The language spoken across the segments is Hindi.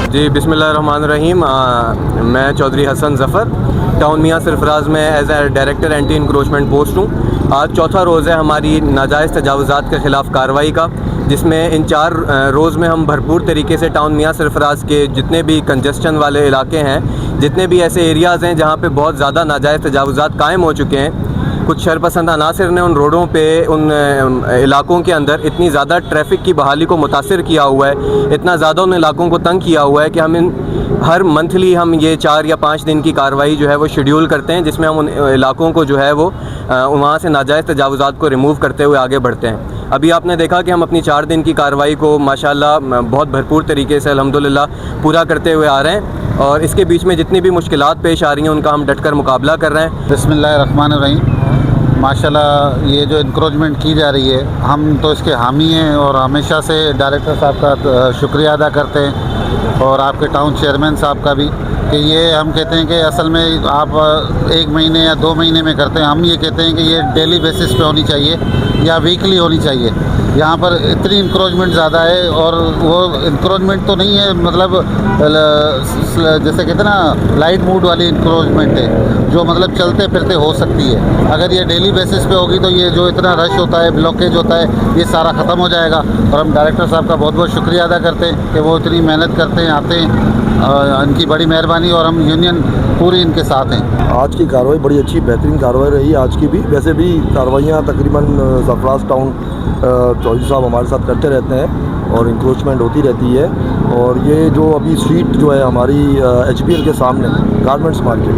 जी बिस्मिल्लाहिर्रहमानिर्रहीम। मैं चौधरी हसन ज़फ़र टाउन मियाँ सरफराज में as a director anti encroachment post हूँ। आज चौथा रोज़ है हमारी नाजायज़ तजावुज़ात के ख़िलाफ़ कार्रवाई का, जिसमें इन 4 रोज़ में हम भरपूर तरीके से टाउन मियाँ सरफराज के जितने भी कंजस्शन वाले इलाके हैं, जितने भी ऐसे एरियाज़ हैं जहाँ पे बहुत ज़्यादा नाजायज़ तजावुज़ात कायम हो चुके हैं, कुछ शरपसंद अनासर ने उन रोडों पे उन इलाकों के अंदर इतनी ज़्यादा ट्रैफिक की बहाली को मुतासिर किया हुआ है, इतना ज़्यादा उन इलाकों को तंग किया हुआ है कि हम हर मंथली हम ये 4 या 5 दिन की कार्रवाई जो है वो शेड्यूल करते हैं, जिसमें हम उन इलाकों को जो है वो वहाँ से नाजायज़ तजावुज़ात को रिमूव करते हुए आगे बढ़ते हैं। अभी आपने देखा कि हम अपनी 4 दिन की कार्रवाई को माशाल्लाह बहुत भरपूर तरीके से अल्हम्दुलिल्लाह पूरा करते हुए आ रहे हैं, और इसके बीच में जितनी भी मुश्किलात पेश आ रही हैं उनका हम डटकर मुकाबला कर रहे हैं। बिस्मिल्लाहिर्रहमानिर्रहीम। माशाल्लाह ये जो इंक्रोचमेंट की जा रही है, हम तो इसके हामी हैं और हमेशा से डायरेक्टर साहब का शुक्रिया अदा करते हैं और आपके टाउन चेयरमैन साहब का भी, कि ये हम कहते हैं कि असल में आप 1 महीने या 2 महीने में करते हैं, हम ये कहते हैं कि ये डेली बेसिस पे होनी चाहिए या वीकली होनी चाहिए। यहाँ पर इतनी इंक्रोचमेंट ज़्यादा है, और वो इंक्रोचमेंट तो नहीं है, मतलब जैसे कहते हैं ना लाइट मूड वाली इंक्रोचमेंट है, जो मतलब चलते फिरते हो सकती है। अगर ये डेली बेसिस पे होगी तो ये जो इतना रश होता है, ब्लॉकेज होता है, ये सारा ख़त्म हो जाएगा। और हम डायरेक्टर साहब का बहुत बहुत शुक्रिया अदा करते हैं कि वो इतनी मेहनत करते हैं, आते हैं, इनकी बड़ी मेहरबानी, और हम यूनियन पूरी इनके साथ हैं। आज की कार्रवाई बड़ी अच्छी बेहतरीन कार्रवाई रही आज की भी। वैसे भी कार्रवाइयाँ तकरीबन सरफराज टाउन चौधरी साहब हमारे साथ करते रहते हैं और इंक्रोचमेंट होती रहती है। और ये जो अभी स्ट्रीट जो है हमारी HBL के सामने गारमेंट्स मार्केट,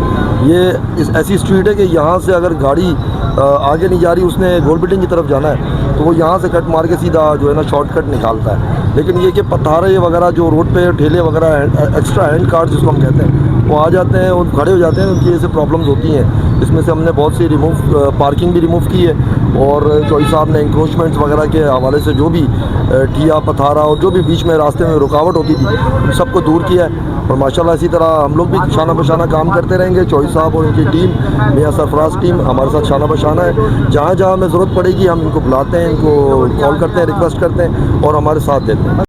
ये ऐसी स्ट्रीट है कि यहाँ से अगर गाड़ी आगे नहीं जा रही, उसने गोल बिल्डिंग की तरफ जाना है, तो वो यहाँ से कट मार के सीधा जो है ना शॉर्टकट निकालता है। लेकिन ये कि पथारे वगैरह जो रोड पे ठेले वगैरह एक्स्ट्रा हैंड कार्ड जिसको हम कहते हैं, वो आ जाते हैं और खड़े हो जाते हैं, उनकी ऐसे प्रॉब्लम्स होती हैं। इसमें से हमने बहुत सी पार्किंग भी रिमूव की है, और चौधरी साहब ने इंक्रोचमेंट्स वगैरह के हवाले से जो भी ठिया पथारा और जो भी बीच में रास्ते में रुकावट होती थी, उन सबको दूर किया है। और माशाल्लाह इसी तरह हम लोग भी शाना बशाना काम करते रहेंगे। चौधरी साहब और उनकी टीम, मियाँ सरफराज टीम हमारे साथ शाना बशाना है। जहाँ जहाँ हमें ज़रूरत पड़ेगी हम इनको बुलाते हैं, इनको कॉल करते हैं, रिक्वेस्ट करते हैं और हमारे साथ देते हैं।